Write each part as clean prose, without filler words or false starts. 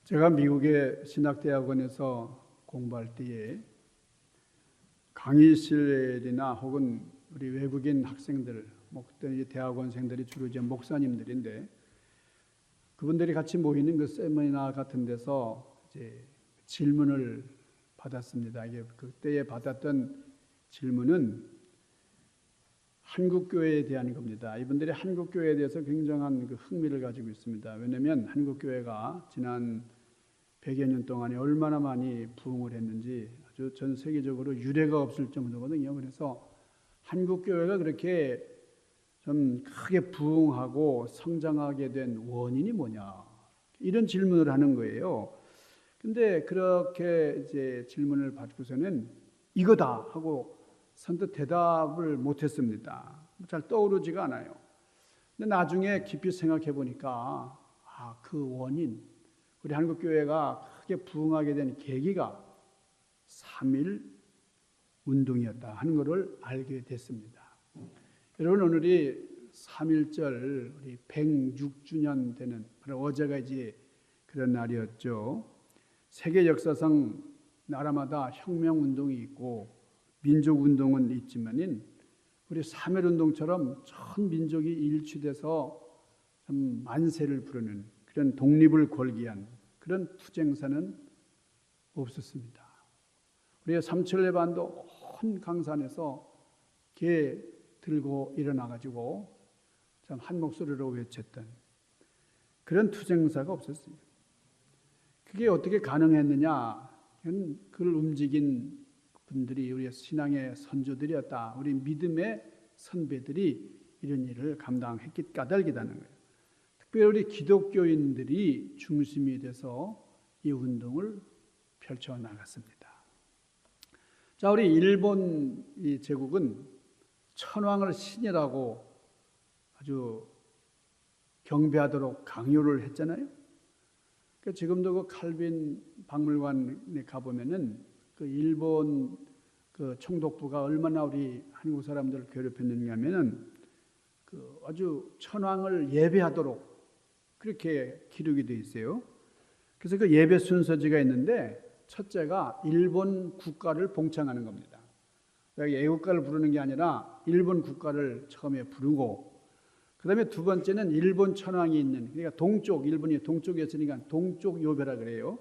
제가 미국의 신학대학원에서 공부할 때에 강의실이나 혹은 우리 외국인 학생들, 그때 대학원생들이 주로 이제 목사님들인데 그분들이 같이 모이는 그 세미나 같은 데서 이제 질문을 받았습니다. 이게 그때에 받았던 질문은 한국교회에 대한 겁니다. 이분들이 한국교회에 대해서 굉장한 그 흥미를 가지고 있습니다. 왜냐하면 한국교회가 지난 100여 년 동안에 얼마나 많이 부흥을 했는지 아주 전 세계적으로 유례가 없을 정도거든요. 그래서 한국교회가 그렇게 좀 크게 부흥하고 성장하게 된 원인이 뭐냐, 이런 질문을 하는 거예요. 근데 그렇게 이제 질문을 받고서는 이거다 하고 선뜻 대답을 못했습니다. 잘 떠오르지가 않아요. 근데 나중에 깊이 생각해 보니까 그 원인, 우리 한국교회가 크게 부흥하게 된 계기가 3.1 운동이었다 하는 것을 알게 됐습니다. 여러분, 오늘이 3.1절 우리 106주년 되는, 어제가 이제 그런 날이었죠. 세계 역사상 나라마다 혁명운동이 있고 민족운동은 있지만은 우리 3.1 운동처럼 전 민족이 일치돼서 참 만세를 부르는 그런 독립을 걸기한 그런 투쟁사는 없었습니다. 우리가 삼천레반도 온 강산에서 개 들고 일어나가지고 참 한 목소리로 외쳤던 그런 투쟁사가 없었어요. 그게 어떻게 가능했느냐? 그걸 움직인 분들이 우리 신앙의 선조들이었다. 우리 믿음의 선배들이 이런 일을 감당했기 까닭이라는 거예요. 특별히 우리 기독교인들이 중심이 돼서 이 운동을 펼쳐나갔습니다. 자, 우리 일본 이 제국은 천황을 신이라고 아주 경배하도록 강요를 했잖아요. 그러니까 지금도 그 칼빈 박물관에 가보면은 그 일본 그 총독부가 얼마나 우리 한국 사람들을 괴롭혔는가 하면은 그 아주 천황을 예배하도록 그렇게 기록이 되어 있어요. 그래서 그 예배 순서지가 있는데 첫째가 일본 국가를 봉창하는 겁니다. 애국가를 부르는 게 아니라 일본 국가를 처음에 부르고, 그 다음에 두 번째는 일본 천황이 있는, 그러니까 동쪽, 일본이 동쪽이었으니까 동쪽 요배라 그래요.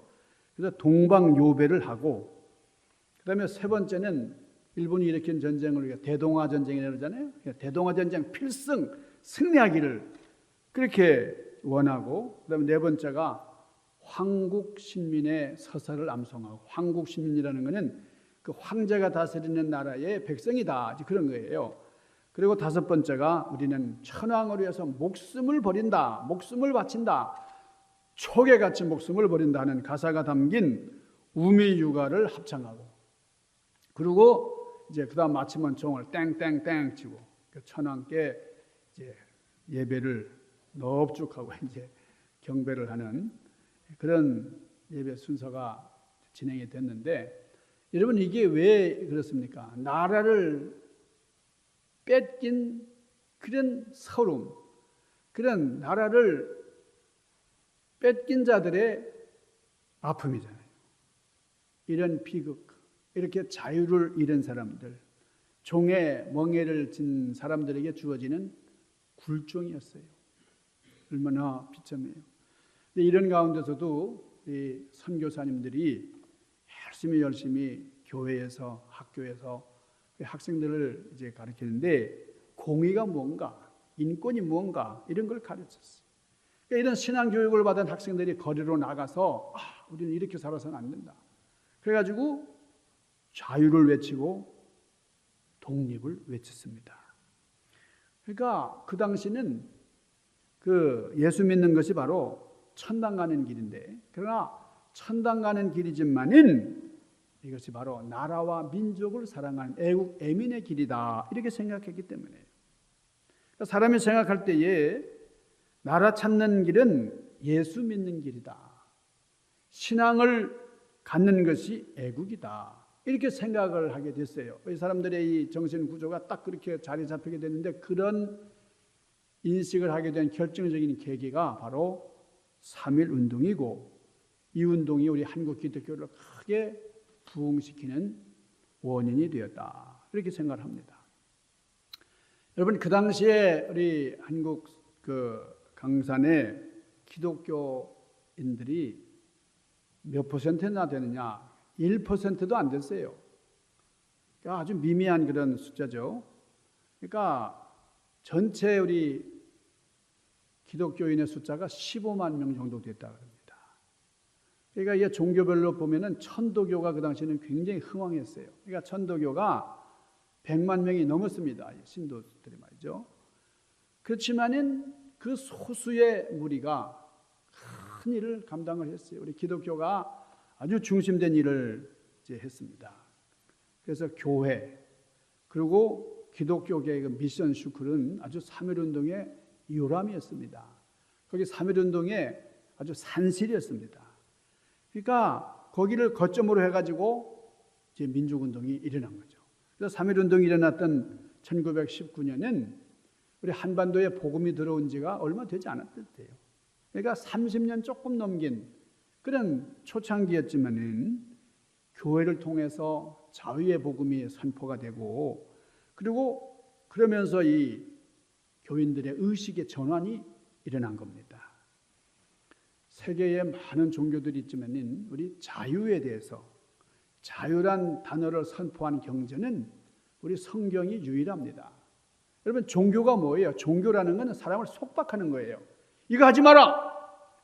그래서 동방 요배를 하고, 그 다음에 세 번째는 일본이 일으킨 전쟁을 우리가 대동아 전쟁이라고 그러잖아요. 대동아 전쟁 필승 승리하기를 그렇게 원하고, 그 다음에 네 번째가 황국 신민의 서사를 암송하고, 황국 신민이라는 것은 그 황제가 다스리는 나라의 백성이다, 그런 거예요. 그리고 다섯 번째가 우리는 천황을 위해서 목숨을 버린다, 목숨을 바친다, 초계같이 목숨을 버린다 하는 가사가 담긴 우미유가를 합창하고, 그리고 이제 그다음 마침은 종을 땡땡땡 치고 천황께 이제 예배를 넙죽하고 이제 경배를 하는 그런 예배 순서가 진행이 됐는데, 여러분 이게 왜 그렇습니까? 나라를 뺏긴 그런 서름, 그런 나라를 뺏긴 자들의 아픔이잖아요. 이런 비극, 이렇게 자유를 잃은 사람들, 종의 멍에를 진 사람들에게 주어지는 굴종이었어요. 얼마나 비참해요. 근데 이런 가운데서도 이 선교사님들이 열심히 교회에서, 학교에서 학생들을 이제 가르치는데 공의가 뭔가, 인권이 뭔가 이런 걸 가르쳤어요. 그러니까 이런 신앙 교육을 받은 학생들이 거리로 나가서 우리는 이렇게 살아서는 안 된다. 그래가지고 자유를 외치고 독립을 외쳤습니다. 그러니까 그 당시는 그 예수 믿는 것이 바로 천당 가는 길인데, 그러나 천당 가는 길이지만은 이것이 바로 나라와 민족을 사랑하는 애국 애민의 길이다, 이렇게 생각했기 때문에, 그러니까 사람이 생각할 때에 나라 찾는 길은 예수 믿는 길이다, 신앙을 갖는 것이 애국이다, 이렇게 생각을 하게 됐어요. 이 사람들의 이 정신 구조가 딱 그렇게 자리 잡히게 됐는데, 그런 인식을 하게 된 결정적인 계기가 바로 3.1 운동이고, 이 운동이 우리 한국 기독교를 크게 부흥시키는 원인이 되었다. 이렇게 생각을 합니다. 여러분, 그 당시에 우리 한국 강산의 기독교인들이 몇 퍼센트나 되느냐? 1%도 안 됐어요. 그러니까 아주 미미한 그런 숫자죠. 그러니까 전체 우리 기독교인의 숫자가 15만 명 정도 됐다 그럽니다. 그러니까 이게 종교별로 보면은 천도교가 그 당시에는 굉장히 흥왕했어요. 그러니까 천도교가 100만 명이 넘었습니다. 신도들이 말이죠. 그렇지만은 그 소수의 무리가 큰 일을 감당을 했어요. 우리 기독교가 아주 중심된 일을 이제 했습니다. 그래서 교회 그리고 기독교계의 그 미션 슈쿨은 아주 3.1운동의 요람이었습니다. 거기 3.1운동의 아주 산실이었습니다. 그러니까 거기를 거점으로 해가지고 이제 민족운동이 일어난 거죠. 그래서 3.1운동이 일어났던 1919년은 우리 한반도에 복음이 들어온 지가 얼마 되지 않았을 때예요. 그러니까 30년 조금 넘긴 그런 초창기였지만은 교회를 통해서 자유의 복음이 선포가 되고 그리고 그러면서 이 교인들의 의식의 전환이 일어난 겁니다. 세계에 많은 종교들이 있지만은 우리 자유에 대해서 자유란 단어를 선포한 경전은 우리 성경이 유일합니다. 여러분, 종교가 뭐예요? 종교라는 것은 사람을 속박하는 거예요. 이거 하지 마라!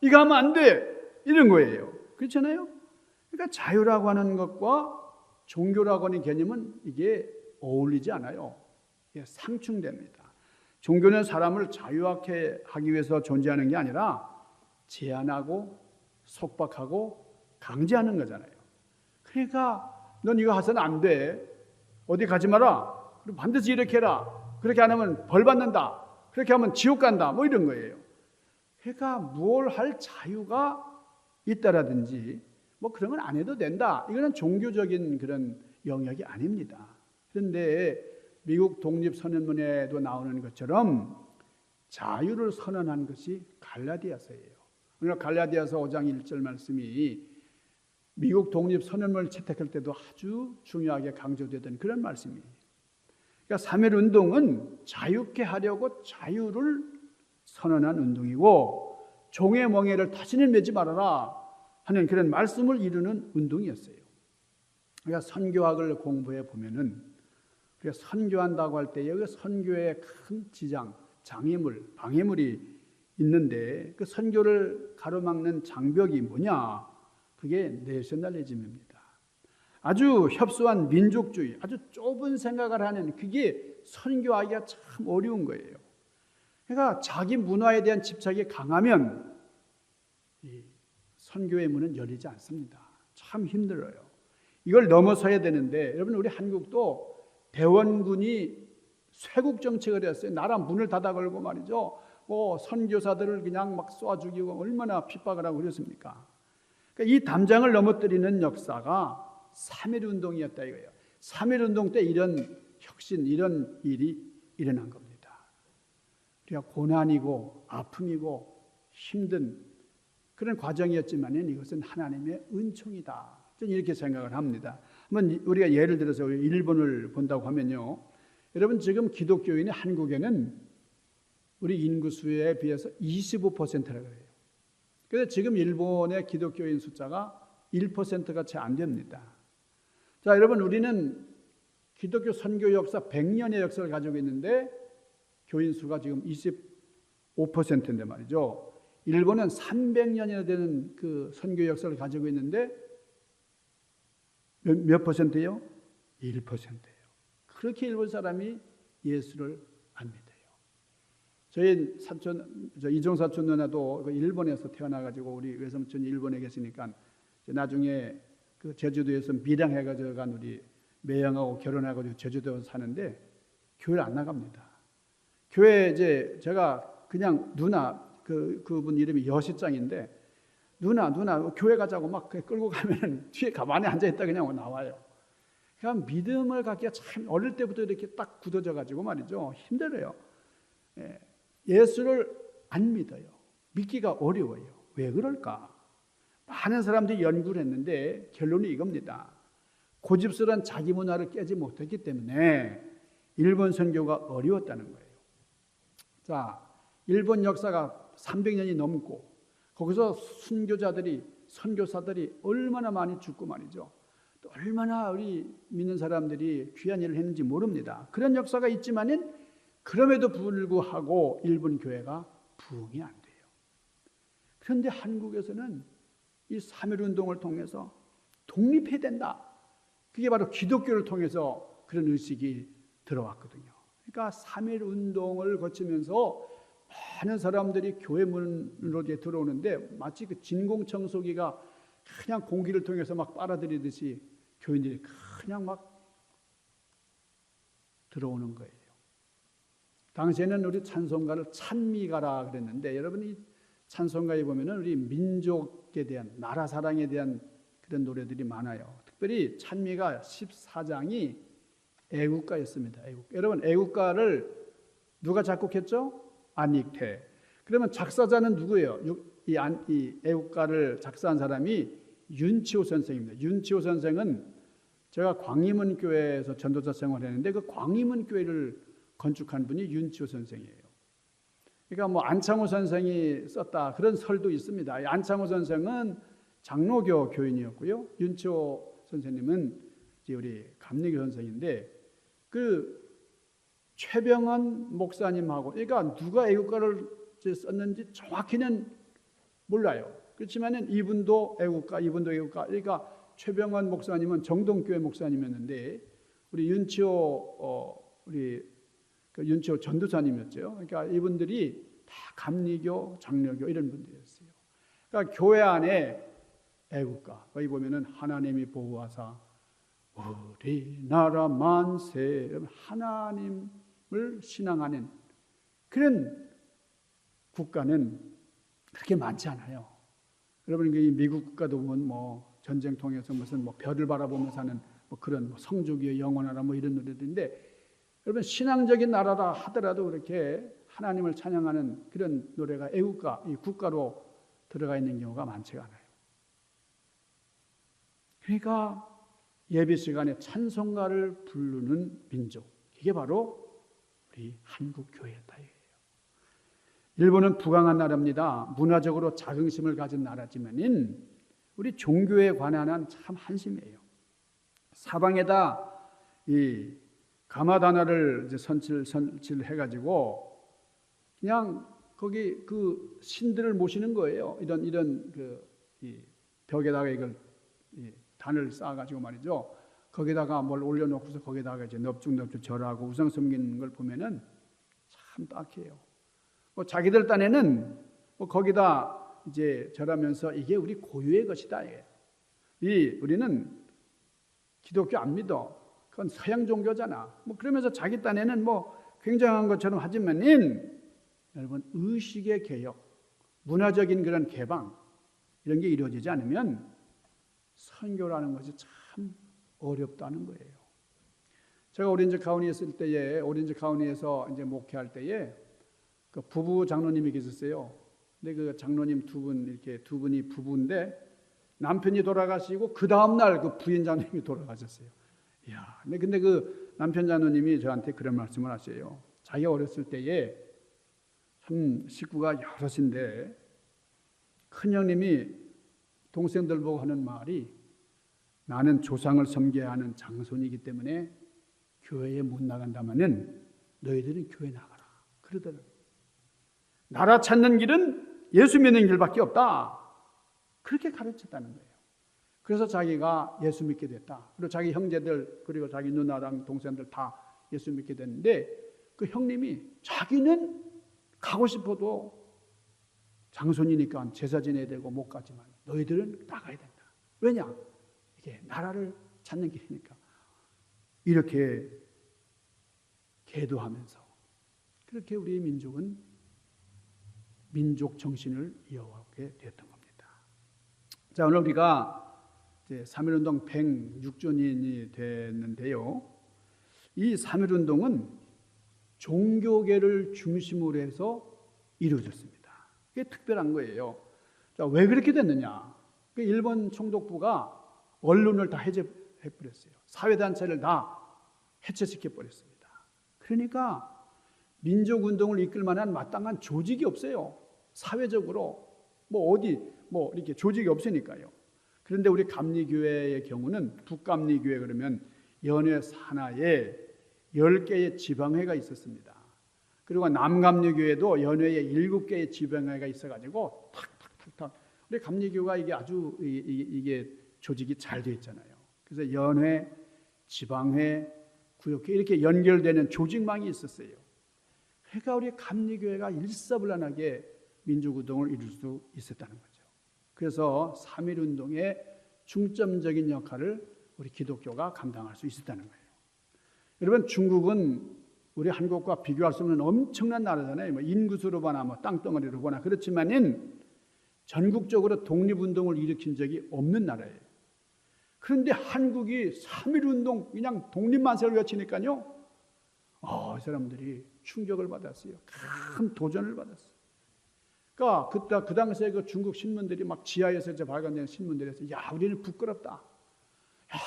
이거 하면 안 돼! 이런 거예요. 그렇잖아요? 그러니까 자유라고 하는 것과 종교라고 하는 개념은 이게 어울리지 않아요. 이게 상충됩니다. 종교는 사람을 자유하게 하기 위해서 존재하는 게 아니라 제한하고 속박하고 강제하는 거잖아요. 그러니까 넌 이거 해서는 안 돼. 어디 가지 마라. 반드시 이렇게 해라. 그렇게 안 하면 벌 받는다. 그렇게 하면 지옥 간다. 뭐 이런 거예요. 그러니까 뭘 할 자유가 있다라든지 뭐 그런 건 안 해도 된다. 이거는 종교적인 그런 영역이 아닙니다. 그런데 미국 독립선언문에도 나오는 것처럼 자유를 선언한 것이 갈라디아서예요. 오늘 갈라디아서 5장 1절 말씀이 미국 독립선언문을 채택할 때도 아주 중요하게 강조되던 그런 말씀이에요. 그러니까 3.1운동은 자유케 하려고 자유를 선언한 운동이고 종의 멍에를 다시는 매지 말아라 하는 그런 말씀을 이루는 운동이었어요. 그러니까 선교학을 공부해 보면은 우리가 선교한다고 할 때 여기 선교의 큰 지장, 장애물, 방해물이 있는데 그 선교를 가로막는 장벽이 뭐냐? 그게 내셔널리즘입니다. 아주 협소한 민족주의, 아주 좁은 생각을 하는 그게 선교하기가 참 어려운 거예요. 그러니까 자기 문화에 대한 집착이 강하면 이 선교의 문은 열리지 않습니다. 참 힘들어요. 이걸 넘어서야 되는데 여러분, 우리 한국도 대원군이 쇄국 정책을 했어요. 나라 문을 닫아 걸고 말이죠. 뭐 선교사들을 그냥 막 쏴 죽이고 얼마나 핍박을 하고 그랬습니까? 그러니까 이 담장을 넘어뜨리는 역사가 3.1운동이었다 이거예요. 3.1운동 때 이런 혁신, 이런 일이 일어난 겁니다. 우리가 고난이고 아픔이고 힘든 그런 과정이었지만 이것은 하나님의 은총이다. 저는 이렇게 생각을 합니다. 한번 우리가 예를 들어서 일본을 본다고 하면요. 여러분, 지금 기독교인이 한국에는 우리 인구수에 비해서 25%라고 해요. 그래서 지금 일본의 기독교인 숫자가 1%가 채 안 됩니다. 자, 여러분, 우리는 기독교 선교 역사 100년의 역사를 가지고 있는데 교인 수가 지금 25%인데 말이죠. 일본은 300년이나 되는 그 선교 역사를 가지고 있는데 몇 퍼센트예요? 1%예요. 그렇게 일본 사람이 예수를 안 믿어요. 저희 사촌, 이종 사촌 누나도 일본에서 태어나가지고 우리 외삼촌이 일본에 계시니까 나중에 그 제주도에서 밀양해가지고 간 우리 매형하고 결혼해가지고 제주도에 사는데 교회를 안 나갑니다. 교회 이제 제가 그냥 누나 그분 이름이 여시짱인데 누나 교회 가자고 막 끌고 가면 뒤에 가만히 앉아 있다 그냥 나와요. 그러니까 믿음을 갖기가 참 어릴 때부터 이렇게 딱 굳어져 가지고 말이죠. 힘들어요. 예수를 안 믿어요. 믿기가 어려워요. 왜 그럴까? 많은 사람들이 연구를 했는데 결론이 이겁니다. 고집스러운 자기 문화를 깨지 못했기 때문에 일본 선교가 어려웠다는 거예요. 자, 일본 역사가 300년이 넘고 거기서 순교자들이 선교사들이 얼마나 많이 죽고 말이죠. 또 얼마나 우리 믿는 사람들이 귀한 일을 했는지 모릅니다. 그런 역사가 있지만은 그럼에도 불구하고 일본 교회가 부흥이 안 돼요. 그런데 한국에서는 이 3.1 운동을 통해서 독립해야 된다. 그게 바로 기독교를 통해서 그런 의식이 들어왔거든요. 그러니까 3.1 운동을 거치면서 많은 사람들이 교회 문으로 들어오는데 마치 그 진공청소기가 그냥 공기를 통해서 막 빨아들이듯이 교인들이 그냥 막 들어오는 거예요. 당시에는 우리 찬송가를 찬미가라 그랬는데 여러분 이 찬송가에 보면은 우리 민족에 대한 나라 사랑에 대한 그런 노래들이 많아요. 특별히 찬미가 14장이 애국가였습니다. 애국가. 여러분 애국가를 누가 작곡했죠? 안익태. 그러면 작사자는 누구예요? 이 애국가를 작사한 사람이 윤치호 선생입니다. 윤치호 선생은 제가 광림은 교회에서 전도자 생활했는데 그 광림은 교회를 건축한 분이 윤치호 선생이에요. 그러니까 뭐 안창호 선생이 썼다 그런 설도 있습니다. 안창호 선생은 장로교 교인이었고요. 윤치호 선생님은 이제 우리 감리교 선생인데 그 최병헌 목사님하고 그러니까 누가 애국가를 썼는지 정확히는 몰라요. 그렇지만은 이분도 애국가, 이분도 애국가. 그러니까 최병헌 목사님은 정동교회 목사님이었는데 우리 윤치호 윤치호 전도사님이었죠. 그러니까 이분들이 다 감리교, 장로교 이런 분들이었어요. 그러니까 교회 안에 애국가 거기 보면은 하나님이 보호하사 우리나라 만세 하나님을 신앙하는 그런 국가는 그렇게 많지 않아요. 여러분 이 미국 국가도 보면 뭐 전쟁 통해서 무슨 뭐 별을 바라보면서 사는 뭐 그런 뭐 성주기의 영원하라 뭐 이런 노래들인데 여러분 신앙적인 나라라 하더라도 그렇게 하나님을 찬양하는 그런 노래가 애국가, 이 국가로 들어가 있는 경우가 많지가 않아요. 그러니까 예배 시간에 찬송가를 부르는 민족, 이게 바로 우리 한국 교회였다. 일본은 부강한 나라입니다. 문화적으로 자긍심을 가진 나라지만은 우리 종교에 관한 참 한심해요. 사방에다 이 가마다나를 이제 선칠해가지고 그냥 거기 그 신들을 모시는 거예요. 이런 이 벽에다가 이걸 단을 쌓아가지고 말이죠. 거기다가 뭘 올려놓고서 거기다가 이제 넙죽넙죽 절하고 우상 섬기는 걸 보면은 참 딱해요. 뭐 자기들 딴에는 뭐 거기다 이제 절하면서 이게 우리 고유의 것이다. 우리는 기독교 안 믿어. 그건 서양 종교잖아. 뭐 그러면서 자기 딴에는 뭐 굉장한 것처럼 하지만은 여러분 의식의 개혁, 문화적인 그런 개방 이런 게 이루어지지 않으면 선교라는 것이 참 어렵다는 거예요. 제가 오렌지 카운티에 있을 때에 오렌지 카운티에서 이제 목회할 때에 그 부부 장로님이 계셨어요. 근데 그 장로님 두 분이 부부인데 남편이 돌아가시고 그 다음 날 그 부인 장로님이 돌아가셨어요. 이야, 근데 그 남편 장로님이 저한테 그런 말씀을 하셔요. 자기가 어렸을 때에 참 식구가 여럿인데 큰 형님이 동생들 보고 하는 말이 나는 조상을 섬겨야 하는 장손이기 때문에 교회에 못 나간다면은 너희들은 교회 나가라. 그러더라고요. 나라 찾는 길은 예수 믿는 길밖에 없다. 그렇게 가르쳤다는 거예요. 그래서 자기가 예수 믿게 됐다. 그리고 자기 형제들 그리고 자기 누나랑 동생들 다 예수 믿게 됐는데 그 형님이 자기는 가고 싶어도 장손이니까 제사 지내야 되고 못 가지만 너희들은 나가야 된다. 왜냐? 이게 나라를 찾는 길이니까. 이렇게 계도하면서 그렇게 우리 민족은 민족 정신을 이어가게 되었던 겁니다. 자, 오늘 우리가 이제 3.1운동 106주년이 됐는데요. 이 3.1운동은 종교계를 중심으로 해서 이루어졌습니다. 이게 특별한 거예요. 자, 왜 그렇게 됐느냐? 그 일본 총독부가 언론을 다 해제해버렸어요. 사회단체를 다 해체시켜버렸습니다. 그러니까 민족운동을 이끌 만한 마땅한 조직이 없어요. 사회적으로 이렇게 조직이 없으니까요. 그런데 우리 감리교회의 경우는 북감리교회 그러면 연회 산하에 10개의 지방회가 있었습니다. 그리고 남감리교회도 연회에 7개의 지방회가 있어가지고 탁탁탁탁 우리 감리교가 이게 아주 이게 조직이 잘 되어 있잖아요. 그래서 연회, 지방회, 구역회 이렇게 연결되는 조직망이 있었어요. 그러니까 우리 감리교회가 일사불란하게 민족운동을 이룰 수 있었다는 거죠. 그래서 3.1운동의 중점적인 역할을 우리 기독교가 감당할 수 있었다는 거예요. 여러분, 중국은 우리 한국과 비교할 수 없는 엄청난 나라잖아요. 인구수로 보나 땅덩어리로 보나 그렇지만은 전국적으로 독립운동을 일으킨 적이 없는 나라예요. 그런데 한국이 3.1운동 그냥 독립만세를 외치니까요. 이 사람들이 충격을 받았어요. 큰 도전을 받았어요. 그러니까 그 당시에 그 중국 신문들이 막 지하에서 발간된 신문들에서 우리는 부끄럽다.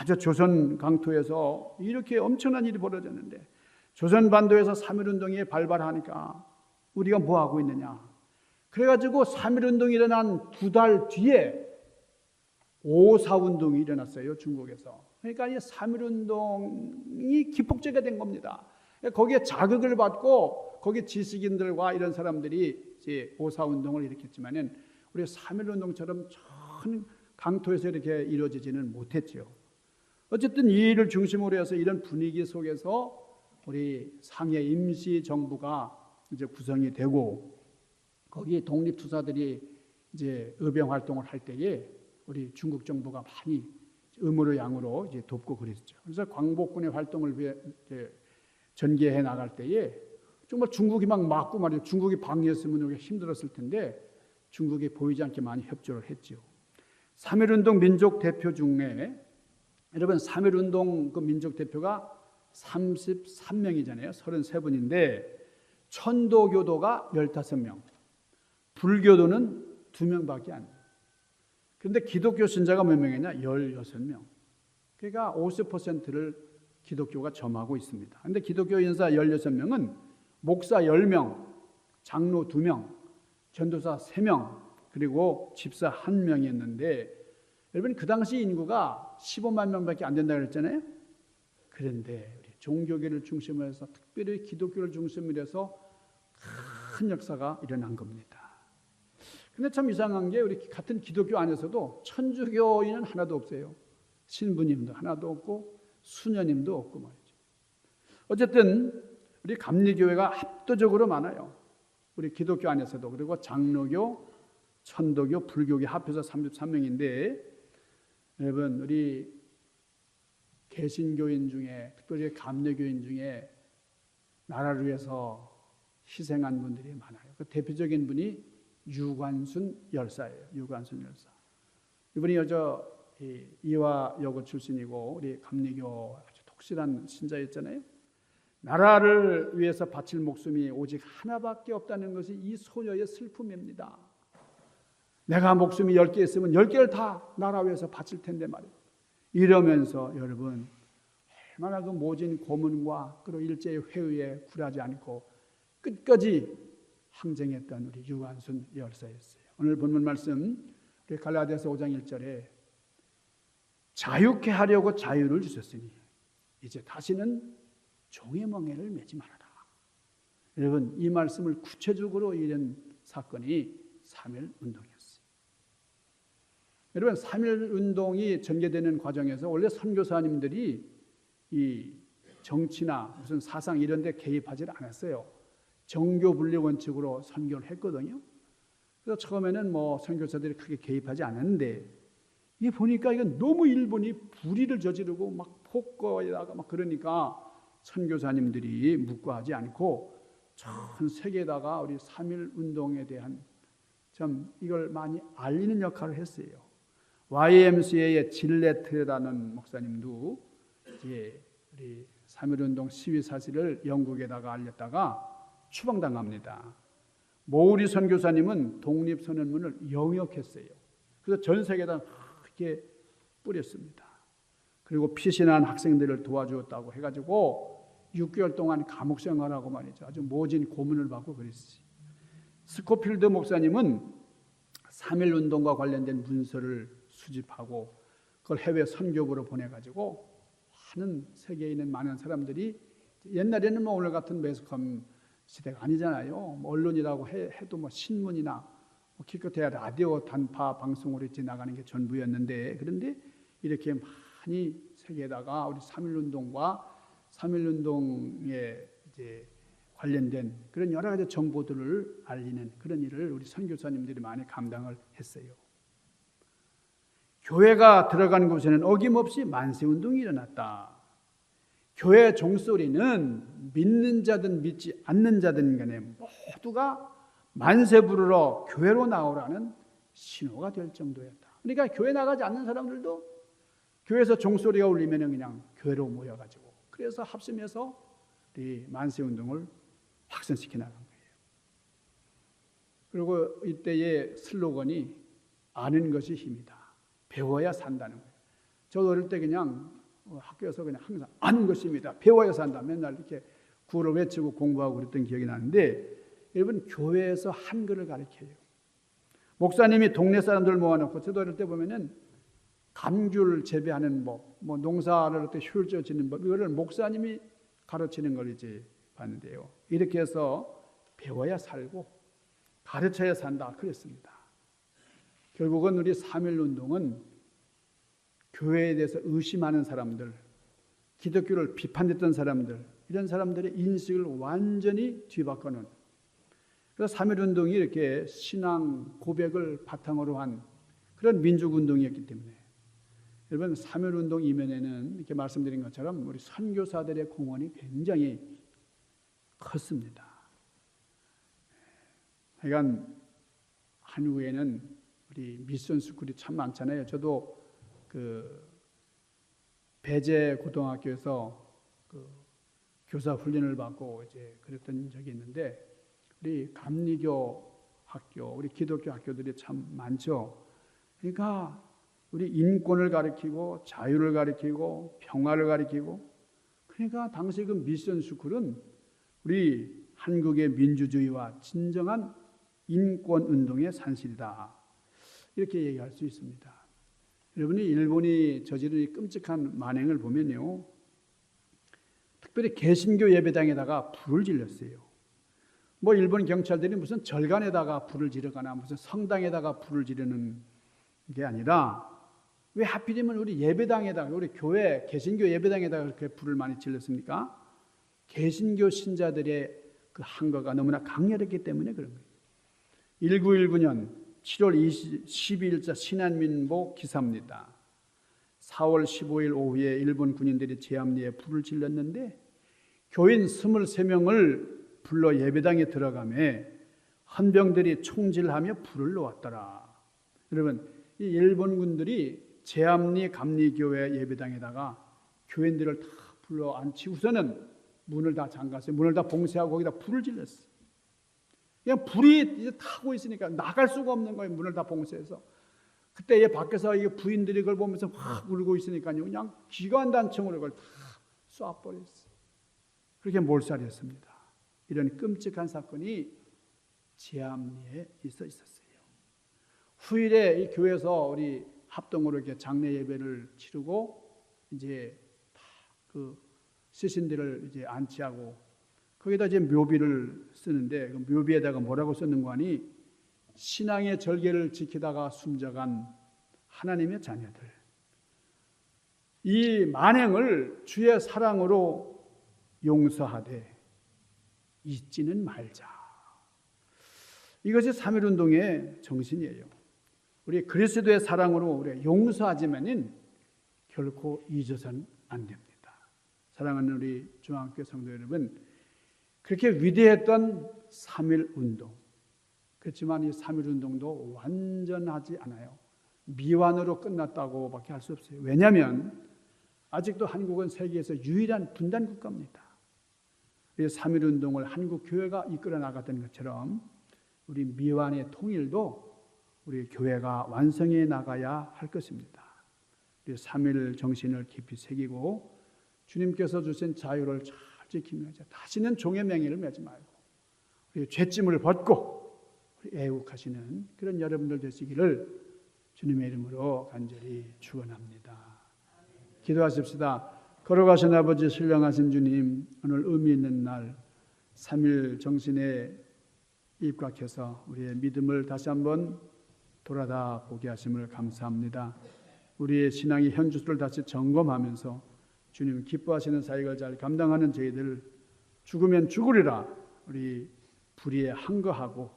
저 조선 강토에서 이렇게 엄청난 일이 벌어졌는데 조선 반도에서 3.1운동이 발발하니까 우리가 뭐 하고 있느냐. 그래가지고 3.1운동이 일어난 2달 뒤에 5.4운동이 일어났어요. 중국에서. 그러니까 이 3.1운동이 기폭제가 된 겁니다. 거기에 자극을 받고 거기 지식인들과 이런 사람들이 이제 5.4운동을 일으켰지만은 우리 3.1운동처럼 전 강토에서 이렇게 이루어지지는 못했죠. 어쨌든 이 일을 중심으로 해서 이런 분위기 속에서 우리 상해 임시 정부가 이제 구성이 되고 거기 독립투사들이 이제 의병 활동을 할 때에 우리 중국 정부가 많이 음으로 양으로 이제 돕고 그랬죠. 그래서 광복군의 활동을 전개해 나갈 때에 정말 중국이 막 맞고 말이죠. 중국이 방해했으면 우리가 힘들었을 텐데 중국이 보이지 않게 많이 협조를 했죠. 3.1운동 민족 대표 중에 여러분 3.1운동 그 민족 대표가 33명이잖아요. 33분인데 천도교도가 15명, 불교도는 2명밖에 안 돼요. 그런데 기독교 신자가 몇 명이냐? 16명. 그러니까 50%를 기독교가 점하고 있습니다. 그런데 기독교 인사 16명은 목사 10명, 장로 2명, 전도사 3명, 그리고 집사 1명이었는데 여러분 그 당시 인구가 15만 명밖에 안 된다고 그랬잖아요. 그런데 우리 종교계를 중심으로 해서 특별히 기독교를 중심으로 해서 큰 역사가 일어난 겁니다. 근데 참 이상한 게 우리 같은 기독교 안에서도 천주교인은 하나도 없어요. 신부님도 하나도 없고 수녀님도 없고 말이죠. 어쨌든 우리 감리교회가 압도적으로 많아요. 우리 기독교 안에서도. 그리고 장로교, 천도교, 불교계 합해서 33명인데 여러분 우리 개신교인 중에 특별히 감리교인 중에 나라를 위해서 희생한 분들이 많아요. 그 대표적인 분이 유관순 열사예요. 유관순 열사. 이분이 이화 여고 출신이고 우리 감리교 아주 독실한 신자였잖아요. 나라를 위해서 바칠 목숨이 오직 하나밖에 없다는 것이 이 소녀의 슬픔입니다. 내가 목숨이 10개 있으면 10개를 다 나라 위해서 바칠 텐데 말이에요. 이러면서 여러분 얼마나 그 모진 고문과 그리고 일제의 회의에 굴하지 않고 끝까지 항쟁했던 우리 유관순 열사였어요. 오늘 본문 말씀 우리 갈라디아서 5장 1절에 자유케 하려고 자유를 주셨으니 이제 다시는 종의 멍에를 매지 말아라. 여러분 이 말씀을 구체적으로 이런 사건이 3.1운동이었어요. 여러분 3.1운동이 전개되는 과정에서 원래 선교사님들이 이 정치나 무슨 사상 이런 데 개입하지 않았어요. 정교 분리 원칙으로 선교를 했거든요. 그래서 처음에는 선교사들이 크게 개입하지 않았는데 이게 보니까 이건 너무 일본이 불의를 저지르고 막 폭거에다가 막 그러니까 선교사님들이 묵과하지 않고 전 세계에다가 우리 3.1운동에 대한 참 이걸 많이 알리는 역할을 했어요. YMCA의 질레트라는 목사님도 이제 우리 3.1운동 시위 사실을 영국에다가 알렸다가 추방당합니다. 모우리 선교사님은 독립선언문을 영역했어요. 그래서 전 세계에다 이렇게 뿌렸습니다. 그리고 피신한 학생들을 도와주었다고 해가지고 6개월 동안 감옥 생활하고 말이죠. 아주 모진 고문을 받고 그랬어요. 스코필드 목사님은 3.1운동과 관련된 문서를 수집하고 그걸 해외 선교부로 보내가지고 많은 세계에 있는 많은 사람들이, 옛날에는 오늘 같은 매스컴 시대가 아니잖아요. 언론이라고 해도 신문이나 기껏해야 라디오 단파 방송으로 나가는 게 전부였는데, 그런데 이렇게 많이 세계에다가 우리 3.1운동과 3.1운동에 이제 관련된 그런 여러 가지 정보들을 알리는 그런 일을 우리 선교사님들이 많이 감당을 했어요. 교회가 들어간 곳에는 어김없이 만세운동이 일어났다. 교회 종소리는 믿는 자든 믿지 않는 자든 간에 모두가 만세 부르러 교회로 나오라는 신호가 될 정도였다. 그러니까 교회 나가지 않는 사람들도 교회에서 종소리가 울리면 그냥 교회로 모여가지고, 그래서 합심해서 이 만세운동을 확산시켜 나간 거예요. 그리고 이때의 슬로건이 아는 것이 힘이다. 배워야 산다는 거예요. 저 어릴 때 그냥 학교에서 그냥 항상 아는 것이 힘이다. 배워야 산다. 맨날 이렇게 구호를 외치고 공부하고 그랬던 기억이 나는데, 여러분 교회에서 한글을 가르쳐요. 목사님이 동네 사람들 모아놓고, 저도 어릴 때 보면은 감귤 재배하는 법, 농사를 어떻게 효율적으로 짓는 법, 이거를 목사님이 가르치는 걸 이제 봤는데요. 이렇게 해서 배워야 살고 가르쳐야 산다 그랬습니다. 결국은 우리 3.1운동은 교회에 대해서 의심하는 사람들, 기독교를 비판했던 사람들, 이런 사람들의 인식을 완전히 뒤바꿔놓은, 그래서 3.1운동이 이렇게 신앙 고백을 바탕으로 한 그런 민족운동이었기 때문에, 여러분 3.1운동 이면에는 이렇게 말씀드린 것처럼 우리 선교사들의 공헌이 굉장히 컸습니다. 하여간 한국에는 우리 미션 스쿨이 참 많잖아요. 저도 그 배재 고등학교에서 그 교사 훈련을 받고 이제 그랬던 적이 있는데, 우리 감리교 학교, 우리 기독교 학교들이 참 많죠. 그러니까 우리 인권을 가르치고 자유를 가르치고 평화를 가르치고, 그러니까 당시 그 미션 스쿨은 우리 한국의 민주주의와 진정한 인권 운동의 산실이다, 이렇게 얘기할 수 있습니다. 여러분이 일본이 저지른 이 끔찍한 만행을 보면요, 특별히 개신교 예배당에다가 불을 질렀어요. 일본 경찰들이 무슨 절간에다가 불을 지르거나 무슨 성당에다가 불을 지르는 게 아니라, 왜 하필이면 우리 예배당에다가, 우리 교회 개신교 예배당에다가 그렇게 불을 많이 질렀습니까? 개신교 신자들의 그 항거가 너무나 강렬했기 때문에 그런 거예요. 1919년 7월 12일자 신한민보 기사입니다. 4월 15일 오후에 일본 군인들이 제암리에 불을 질렀는데, 교인 23명을 불러 예배당에 들어가며 헌병들이 총질하며 불을 놓았더라. 여러분, 이 일본군들이 제암리 감리교회 예배당에다가 교인들을 다 불러 앉히고서는 문을 다 잠갔어요. 문을 다 봉쇄하고 거기다 불을 질렀어요. 그냥 불이 이제 타고 있으니까 나갈 수가 없는 거예요. 문을 다 봉쇄해서. 그때 밖에서 이 부인들이 그걸 보면서 확 울고 있으니까요, 그냥 기관단총으로 그걸 다 쏴버렸어요. 그렇게 몰살했습니다. 이런 끔찍한 사건이 제암리에 있었어요. 후일에 이 교회에서 우리 합동으로 이렇게 장례 예배를 치르고 이제 다 그 시신들을 이제 안치하고 거기다 이제 묘비를 쓰는데, 그 묘비에다가 뭐라고 썼는가 하니, 신앙의 절개를 지키다가 숨져간 하나님의 자녀들, 이 만행을 주의 사랑으로 용서하되 잊지는 말자. 이것이 3.1운동의 정신이에요. 우리 그리스도의 사랑으로 우리 용서하지만은 결코 잊어서는 안 됩니다. 사랑하는 우리 중앙교회 성도 여러분, 그렇게 위대했던 3.1운동, 그렇지만 이 3.1운동도 완전하지 않아요. 미완으로 끝났다고밖에 할 수 없어요. 왜냐하면 아직도 한국은 세계에서 유일한 분단 국가입니다. 이 3.1운동을 한국 교회가 이끌어 나갔던 것처럼 우리 미완의 통일도 우리 교회가 완성해 나가야 할 것입니다. 우리 3일 정신을 깊이 새기고 주님께서 주신 자유를 잘 지키면서 다시는 종의 맹위를 매지 말고 우리 죄짐을 벗고 우리 애국하시는 그런 여러분들 되시기를 주님의 이름으로 간절히 축원합니다. 기도하십시다. 걸어가신 아버지, 신령하신 주님, 오늘 의미 있는 날 3일 정신에 입각해서 우리의 믿음을 다시 한번 돌아다 보게 하심을 감사합니다. 우리의 신앙의 현주소를 다시 점검하면서 주님 기뻐하시는 사역을 잘 감당하는 저희들, 죽으면 죽으리라 우리 불의에 항거하고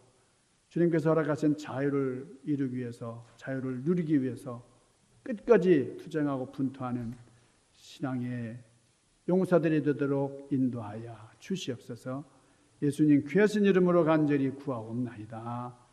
주님께서 허락하신 자유를 이루기 위해서, 자유를 누리기 위해서 끝까지 투쟁하고 분투하는 신앙의 용사들이 되도록 인도하여 주시옵소서. 예수님 귀하신 이름으로 간절히 구하옵나이다.